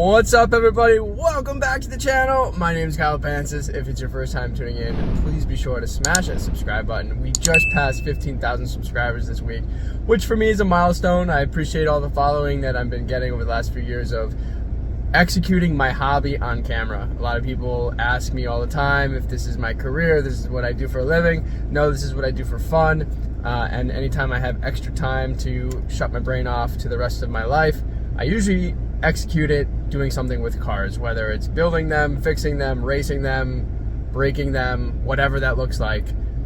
What's up, everybody? Welcome back to the channel. My name is Pancis. If it's your first time tuning in, please be sure to smash that subscribe button. We just passed 15,000 subscribers this week, which for me is a milestone. I appreciate all the following that I've been getting over the last few years of executing my hobby on camera. A lot of people ask me all the time if this is my career, this is what I do for a living. No, this is what I do for fun. And anytime I have extra time to shut my brain off to the rest of my life, I usually execute it doing something with cars, whether it's building them, fixing them, racing them, breaking them, whatever that looks like.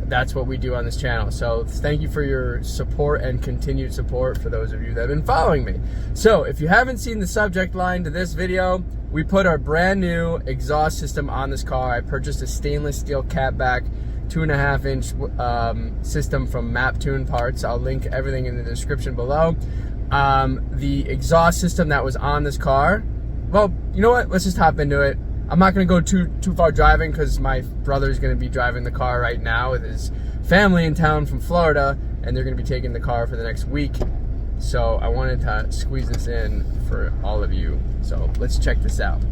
That's what we do on this channel. So thank you for your support and continued support for those of you that have been following me. So if you haven't seen the subject line to this video, we put our brand new exhaust system on this car. I purchased a stainless steel catback 2.5-inch system from Maptun parts. I'll link everything in the description below. The exhaust system that was on this car, well, you know what? Let's just hop into it. I'm not going to go too far driving because my brother's going to be driving the car right now with his family in town from Florida, and they're going to be taking the car for the next week. So I wanted to squeeze this in for all of you. So let's check this out.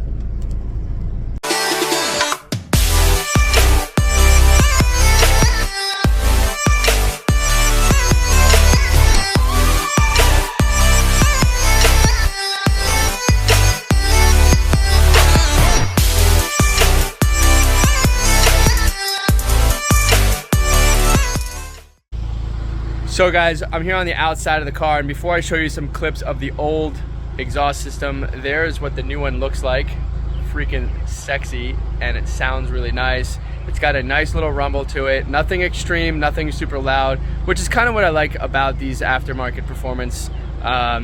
So guys, I'm here on the outside of the car, and before I show you some clips of the old exhaust system, there's what the new one looks like. Freaking sexy, and it sounds really nice. It's got a nice little rumble to it, nothing extreme, nothing super loud, which is kind of what I like about these aftermarket performance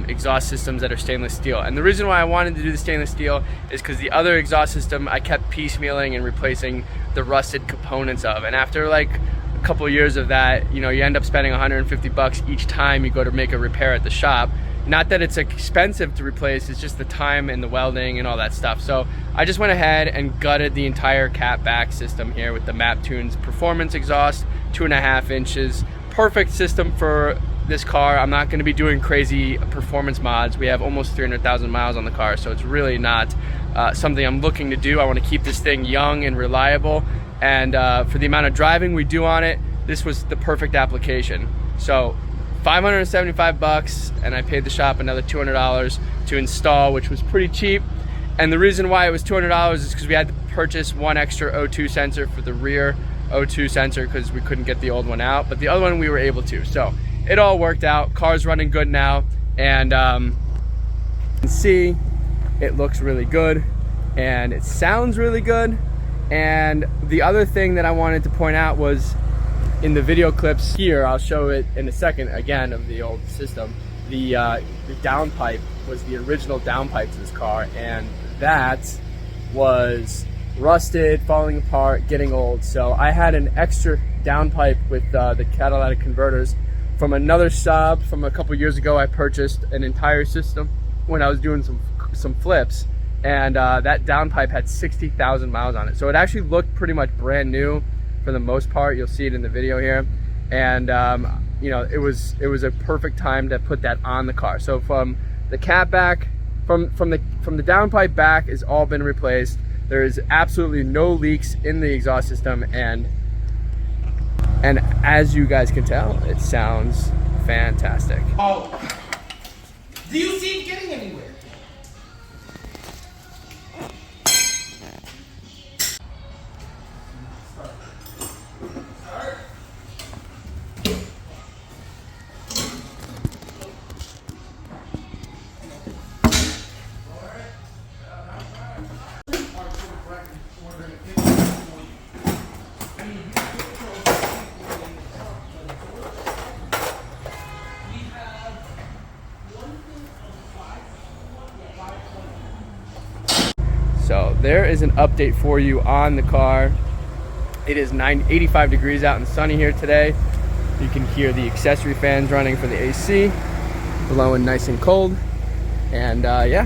exhaust systems that are stainless steel. And the reason why I wanted to do the stainless steel is because the other exhaust system I kept piecemealing and replacing the rusted components of, and after like a couple of years of that, you know, you end up spending 150 bucks each time you go to make a repair at the shop. Not that it's expensive to replace, it's just the time and the welding and all that stuff. So I just went ahead and gutted the entire catback system here with the Maptun's performance exhaust, 2.5 inches. Perfect system for this car. I'm not going to be doing crazy performance mods. We have almost 300,000 miles on the car, so it's really not something I'm looking to do. I want to keep this thing young and reliable. And for the amount of driving we do on it, this was the perfect application. So 575 bucks, and I paid the shop another $200 to install, which was pretty cheap. And the reason why it was $200 is because we had to purchase one extra O2 sensor for the rear O2 sensor because we couldn't get the old one out, but the other one we were able to. So it all worked out. Car's running good now, and you can see it looks really good and it sounds really good. And the other thing that I wanted to point out was in the video clips here, I'll show it in a second again, of the old system, the downpipe was the original downpipe to this car, and that was rusted, falling apart, getting old. So I had an extra downpipe with the catalytic converters from another Saab from a couple years ago. I purchased an entire system when I was doing some flips. And that downpipe had 60,000 miles on it. So it actually looked pretty much brand new for the most part. You'll see it in the video here. And you know, it was a perfect time to put that on the car. So from the catback, from the downpipe back has all been replaced. There is absolutely no leaks in the exhaust system, and as you guys can tell, it sounds fantastic. Oh, do you see it getting anywhere? So there is an update for you on the car. It is 85 degrees out and sunny here today. You can hear the accessory fans running for the AC, blowing nice and cold. And yeah.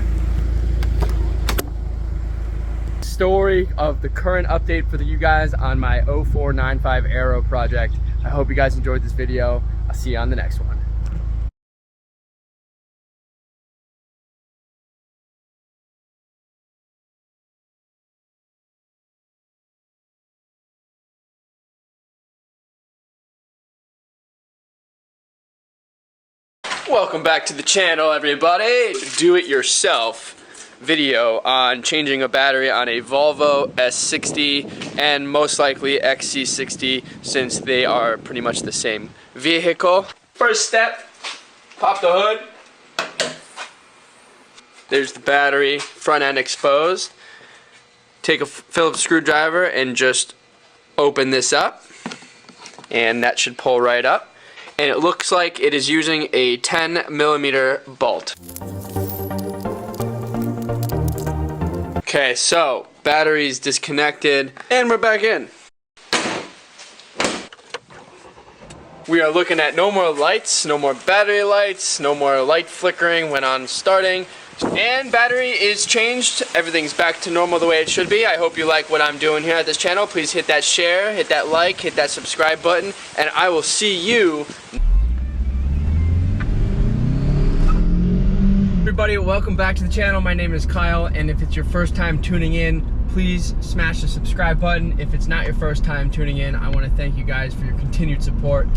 Story of the current update for you guys on my 0495 Aero project. I hope you guys enjoyed this video. I'll see you on the next one. Welcome back to the channel, everybody. Do-it-yourself video on changing a battery on a Volvo S60 and most likely XC60, since they are pretty much the same vehicle. First step, pop the hood. There's the battery, front end exposed. Take a Phillips screwdriver and just open this up, and that should pull right up. And it looks like it is using a 10mm bolt. Okay, so battery's disconnected and we're back in. We are looking at no more lights, no more battery lights, no more light flickering when on starting. And battery is changed. Everything's back to normal the way it should be. I hope you like what I'm doing here at this channel. Please hit that share, hit that like, hit that subscribe button, and I will see you. Everybody, welcome back to the channel. My name is Kyle, and if it's your first time tuning in, please smash the subscribe button. If it's not your first time tuning in, I want to thank you guys for your continued support.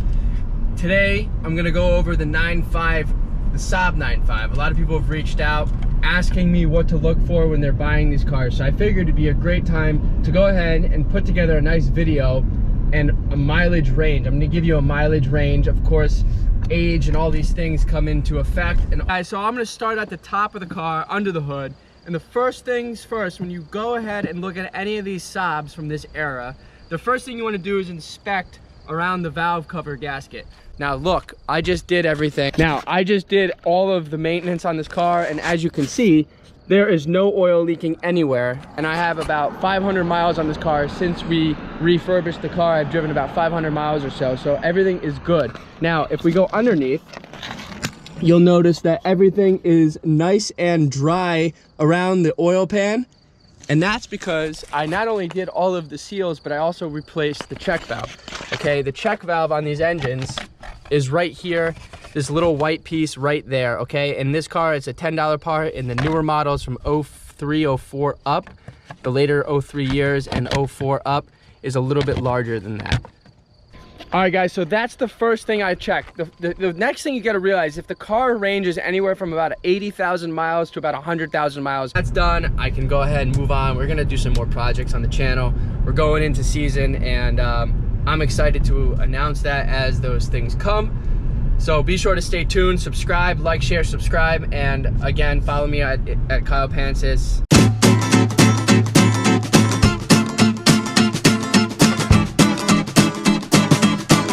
Today, I'm going to go over the 9.5, the Saab 9.5. A lot of people have reached out asking me what to look for when they're buying these cars. So I figured it'd be a great time to go ahead and put together a nice video and a mileage range. I'm going to give you a mileage range. Of course, age and all these things come into effect. And so I'm going to start at the top of the car, under the hood. And the first things first, when you go ahead and look at any of these Saabs from this era, the first thing you want to do is inspect around the valve cover gasket. Now look, I just did everything. Now I just did all of the maintenance on this car, and as you can see, there is no oil leaking anywhere. And I have about 500 miles on this car. Since we refurbished the car, I've driven about 500 miles or so, so everything is good. Now, if we go underneath, you'll notice that everything is nice and dry around the oil pan. And that's because I not only did all of the seals, but I also replaced the check valve. Okay, the check valve on these engines is right here, this little white piece right there, okay? In this car, it's a $10 part. In the newer models from 03, 04 up, the later 03 years and 04 up is a little bit larger than that. All right, guys, so that's the first thing I checked. The next thing you gotta realize, if the car ranges anywhere from about 80,000 miles to about 100,000 miles, that's done. I can go ahead and move on. We're gonna do some more projects on the channel. We're going into season, and I'm excited to announce that as those things come. So be sure to stay tuned, subscribe, like, share, subscribe, and again, follow me at Kyle Pancis.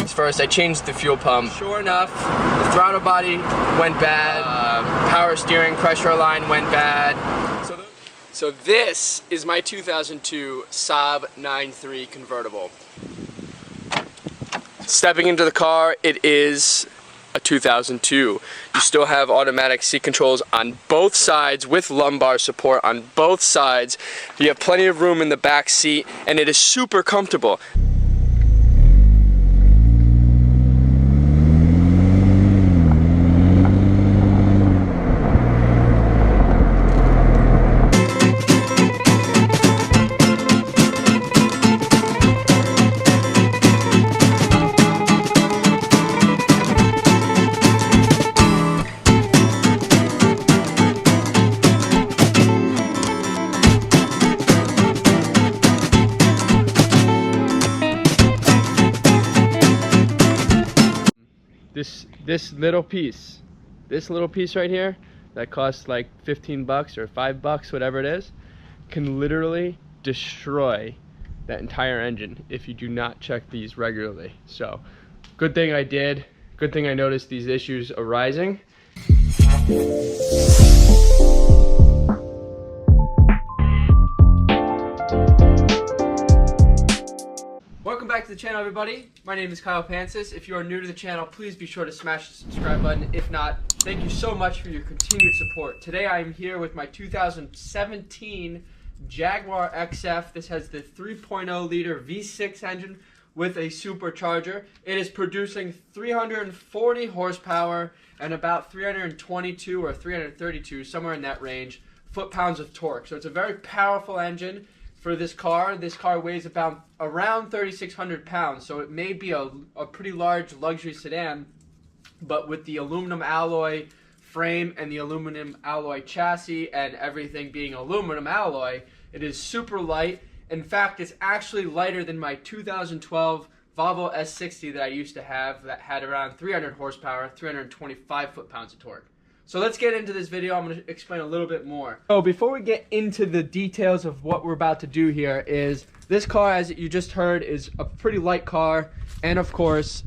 First, I changed the fuel pump. Sure enough, the throttle body went bad, power steering pressure line went bad. So this is my 2002 Saab 9.3 convertible. Stepping into the car, it is a 2002. You still have automatic seat controls on both sides with lumbar support on both sides. You have plenty of room in the back seat, and it is super comfortable. This little piece right here that costs like 15 bucks or 5 bucks, whatever it is, can literally destroy that entire engine if you do not check these regularly. So good thing I did, good thing I noticed these issues arising. Welcome back to the channel, everybody. My name is Kyle Pancis. If you are new to the channel, please be sure to smash the subscribe button. If not, thank you so much for your continued support. Today I am here with my 2017 Jaguar XF. This has the 3.0 liter V6 engine with a supercharger. It is producing 340 horsepower and about 322 or 332, somewhere in that range, foot-pounds of torque. So it's a very powerful engine for this car. This car weighs around 3,600 pounds, so it may be a pretty large luxury sedan, but with the aluminum alloy frame and the aluminum alloy chassis and everything being aluminum alloy, it is super light. In fact, it's actually lighter than my 2012 Volvo XC60 that I used to have that had around 300 horsepower, 325 foot-pounds of torque. So let's get into this video. I'm going to explain a little bit more. So before we get into the details of what we're about to do here, is this car, as you just heard, is a pretty light car, and of course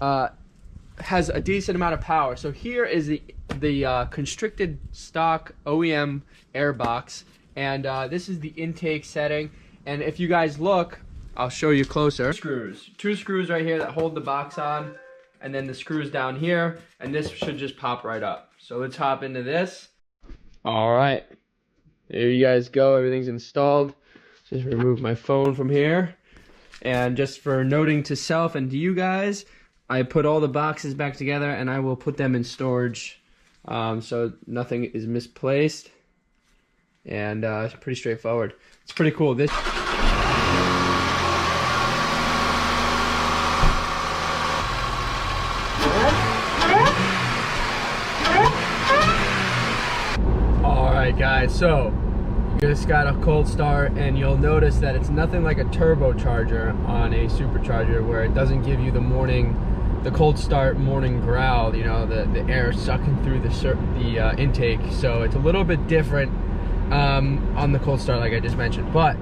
has a decent amount of power. So here is the constricted stock OEM air box, and this is the intake setting. And if you guys look, I'll show you closer. Two screws right here that hold the box on, and then the screws down here, and this should just pop right up. So let's hop into this. All right, there you guys go. Everything's installed. Just remove my phone from here. And just for noting to self and to you guys, I put all the boxes back together and I will put them in storage so nothing is misplaced. And it's pretty straightforward. It's pretty cool. This. Guys, so you just got a cold start, and you'll notice that it's nothing like a turbocharger on a supercharger where it doesn't give you the cold start morning growl, you know, the air sucking through the intake. So it's a little bit different on the cold start, like I just mentioned. But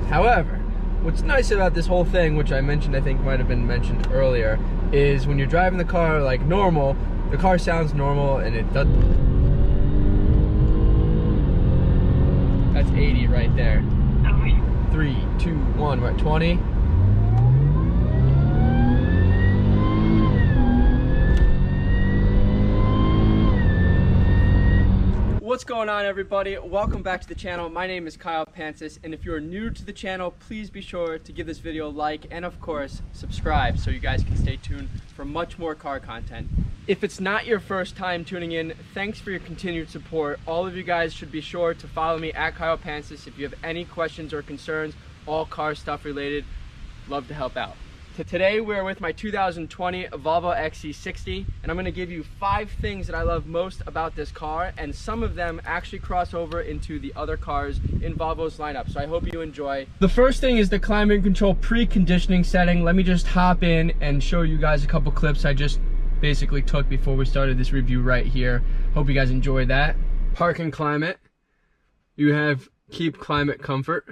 however, what's nice about this whole thing, which I mentioned, I think might have been mentioned earlier, is when you're driving the car like normal, the car sounds normal and it doesn't. That's 80 right there. 3, 2, 1, we're at 20. What's going on, everybody? Welcome back to the channel. My name is Kyle Pancis, and if you're new to the channel, please be sure to give this video a like and of course subscribe so you guys can stay tuned for much more car content. If it's not your first time tuning in, thanks for your continued support. All of you guys should be sure to follow me at Kyle Pancis if you have any questions or concerns, all car stuff related. Love to help out. Today we're with my 2020 Volvo XC60, and I'm going to give you 5 things that I love most about this car, and some of them actually cross over into the other cars in Volvo's lineup, so I hope you enjoy. The first thing is the climate control preconditioning setting. Let me just hop in and show you guys a couple clips I just basically took before we started this review right here. Hope you guys enjoyed that. Parking climate. You have keep climate comfort.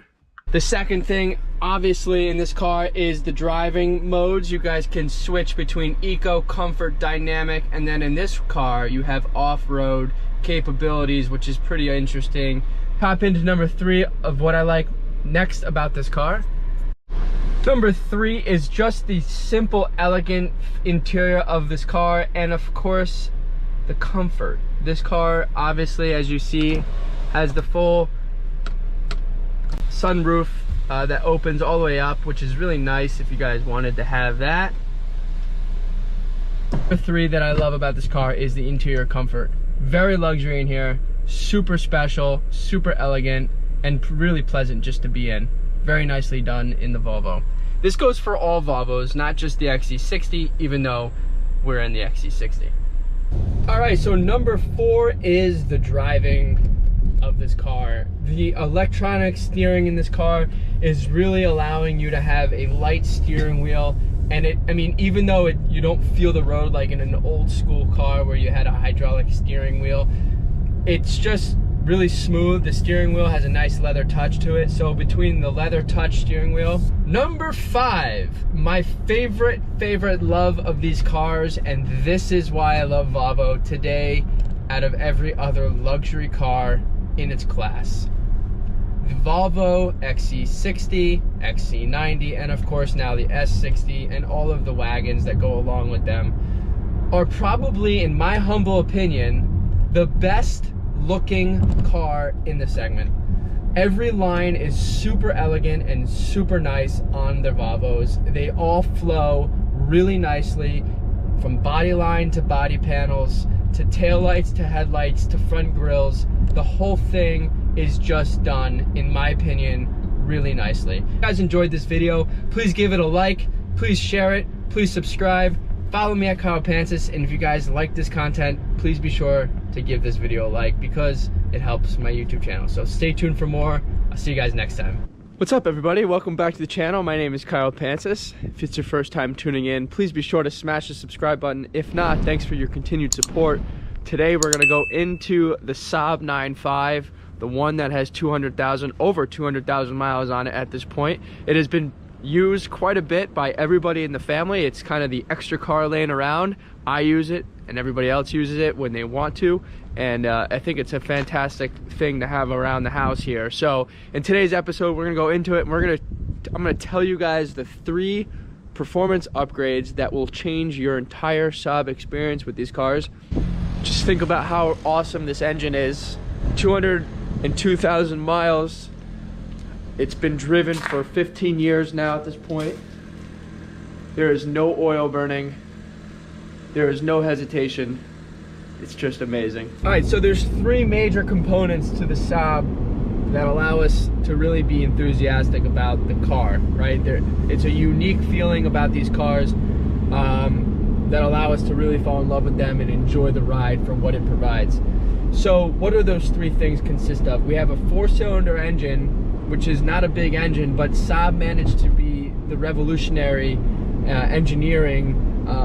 The second thing, obviously, in this car is the driving modes. You guys can switch between eco, comfort, dynamic, and then in this car, you have off-road capabilities, which is pretty interesting. Hop into number 3 of what I like next about this car. Number 3 is just the simple, elegant interior of this car, and of course, the comfort. This car, obviously, as you see, has the full sunroof that opens all the way up, which is really nice if you guys wanted to have that. Number 3 that I love about this car is the interior comfort. Very luxury in here, super special, super elegant, and really pleasant just to be in. Very nicely done in the Volvo. This goes for all Volvos, not just the XC60, even though we're in the XC60. All right, so number 4 is the driving of this car. The electronic steering in this car is really allowing you to have a light steering wheel, and even though you don't feel the road like in an old school car where you had a hydraulic steering wheel, it's just really smooth. The steering wheel has a nice leather touch to it. So between the leather touch steering wheel. Number 5, my favorite love of these cars, and this is why I love Volvo today out of every other luxury car in its class. The Volvo XC60, XC90, and of course now the S60 and all of the wagons that go along with them are probably, in my humble opinion, the best looking car in the segment. Every line is super elegant and super nice on the Volvos. They all flow really nicely from body line to body panels to taillights to headlights to front grills. The whole thing is just done, in my opinion, really nicely. If you guys enjoyed this video, please give it a like, please share it, please subscribe. follow me at Pancis, and if you guys like this content, please be sure to give this video a like because it helps my YouTube channel. So stay tuned for more. I'll see you guys next time. What's up, everybody? Welcome back to the channel. My name is Pancis. If it's your first time tuning in, please be sure to smash the subscribe button. If not, thanks for your continued support. Today we're gonna go into the Saab 9.5, the one that has over 200,000 miles on it at this point. It has been used quite a bit by everybody in the family. It's kind of the extra car laying around. I use it and everybody else uses it when they want to, and I think it's a fantastic thing to have around the house here. So in today's episode we're gonna go into it, and I'm gonna tell you guys the 3 performance upgrades that will change your entire Saab experience with these cars. Just think about how awesome this engine is. 202,000 miles. It's been driven for 15 years now at this point. There is no oil burning. There is no hesitation. It's just amazing. All right, so there's 3 major components to the Saab that allow us to really be enthusiastic about the car, right? It's a unique feeling about these cars that allow us to really fall in love with them and enjoy the ride from what it provides. So what do those 3 things consist of? We have a 4-cylinder engine, which is not a big engine, but Saab managed to be the revolutionary engineering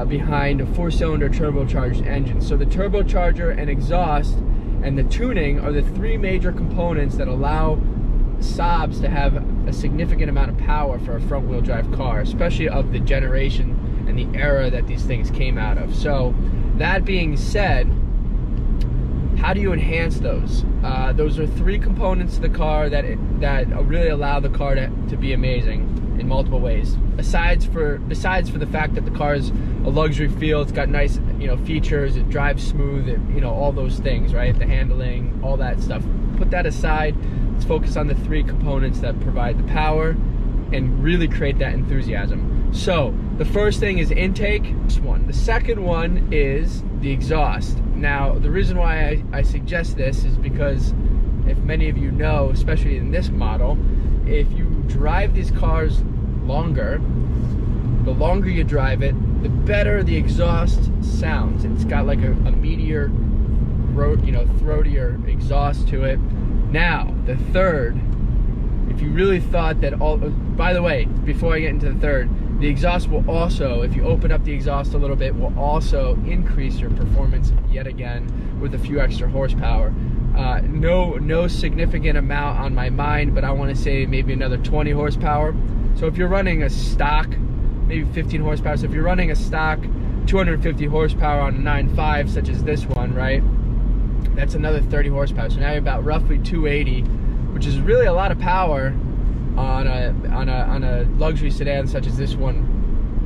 behind a 4-cylinder turbocharged engine. So the turbocharger and exhaust and the tuning are the 3 major components that allow Saabs to have a significant amount of power for a front-wheel drive car, especially of the generation and the era that these things came out of. So that being said, how do you enhance those? Those are 3 components to the car that really allow the car to be amazing in multiple ways. Besides for the fact that the car is a luxury feel, it's got nice features, it drives smooth, all those things, right? The handling, all that stuff. Put that aside. Let's focus on the 3 components that provide the power and really create that enthusiasm. So the first thing is intake. The second one is the exhaust. Now, the reason why I suggest this is because, if many of you know, especially in this model, if you drive these cars longer, the longer you drive it, the better the exhaust sounds. It's got like a meatier, throatier exhaust to it. Now, the third, if you really thought that by the way, before I get into the third, the exhaust will also, if you open up the exhaust a little bit, will also increase your performance yet again with a few extra horsepower. No significant amount on my mind, but I want to say maybe another 20 horsepower. So if you're running a stock, maybe 15 horsepower. So if you're running a stock 250 horsepower on a 9.5, such as this one, right? That's another 30 horsepower. So now you're about roughly 280, which is really a lot of power on a luxury sedan such as this one.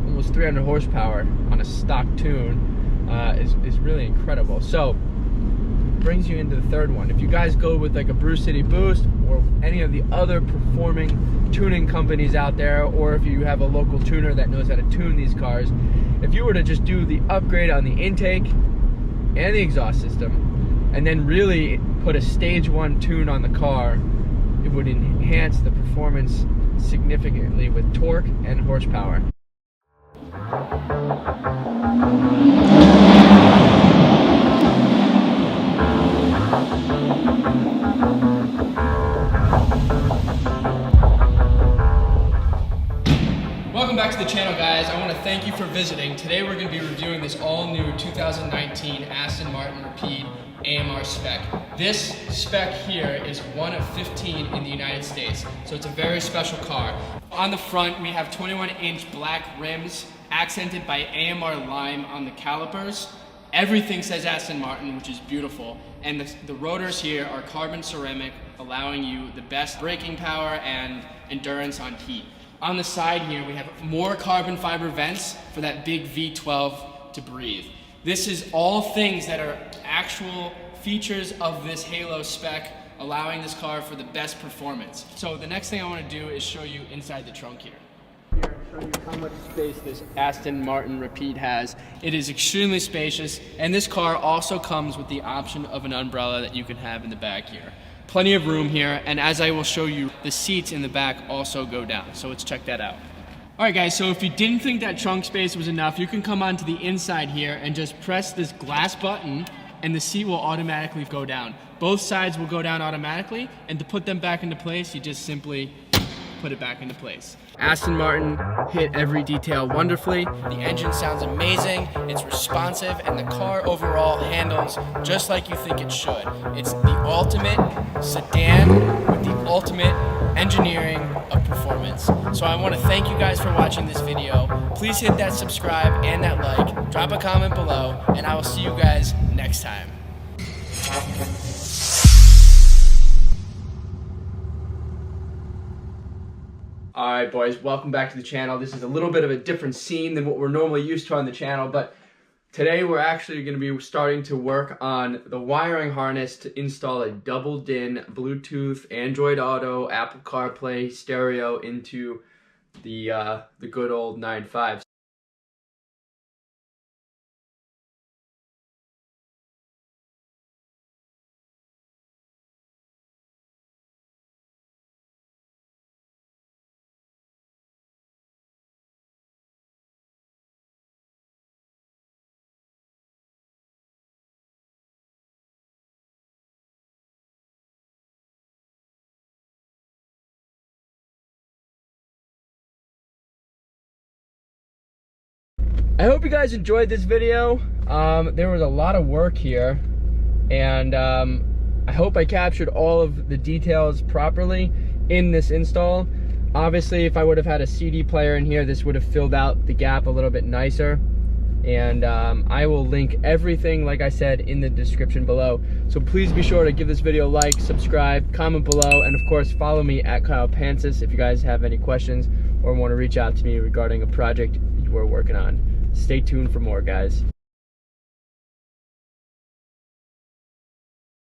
Almost 300 horsepower on a stock tune is really incredible. So brings you into the third one. If you guys go with like a Brew City Boost or any of the other performing tuning companies out there, or if you have a local tuner that knows how to tune these cars, if you were to just do the upgrade on the intake and the exhaust system and then really put a stage 1 tune on the car, it would enhance the performance significantly with torque and horsepower. Welcome back to the channel, guys. I want to thank you for visiting. Today we're going to be reviewing this all-new 2019 Aston Martin Rapide AMR spec. This spec here is one of 15 in the United States, so it's a very special car. On the front, we have 21-inch black rims accented by AMR lime on the calipers. Everything says Aston Martin, which is beautiful, and the rotors here are carbon ceramic, allowing you the best braking power and endurance on heat. On the side here, we have more carbon fiber vents for that big V12 to breathe. This is all things that are actual features of this Halo spec, allowing this car for the best performance. So the next thing I want to do is show you inside the trunk here. Here, show you how much space this Aston Martin Rapide has. It is extremely spacious, and this car also comes with the option of an umbrella that you can have in the back here. Plenty of room here, and as I will show you, the seats in the back also go down. So let's check that out. All right, guys, so if you didn't think that trunk space was enough, you can come onto the inside here and just press this glass button and the seat will automatically go down. Both sides will go down automatically, and to put them back into place, you just simply put it back into place. Aston Martin hit every detail wonderfully. The engine sounds amazing, it's responsive, and the car overall handles just like you think it should. It's the ultimate sedan with the ultimate engineering of performance. So I want to thank you guys for watching this video. Please hit that subscribe and that like, drop a comment below, and I will see you guys next time. Alright boys, welcome back to the channel. This is a little bit of a different scene than what we're normally used to on the channel, but today we're actually going to be starting to work on the wiring harness to install a double DIN Bluetooth, Android Auto, Apple CarPlay stereo into the good old 9.5. I hope you guys enjoyed this video. There was a lot of work here, and I hope I captured all of the details properly in this install. Obviously, if I would have had a CD player in here, this would have filled out the gap a little bit nicer. And I will link everything, like I said, in the description below. So please be sure to give this video a like, subscribe, comment below, and of course follow me at Pancis if you guys have any questions or want to reach out to me regarding a project you are working on. Stay tuned for more, guys.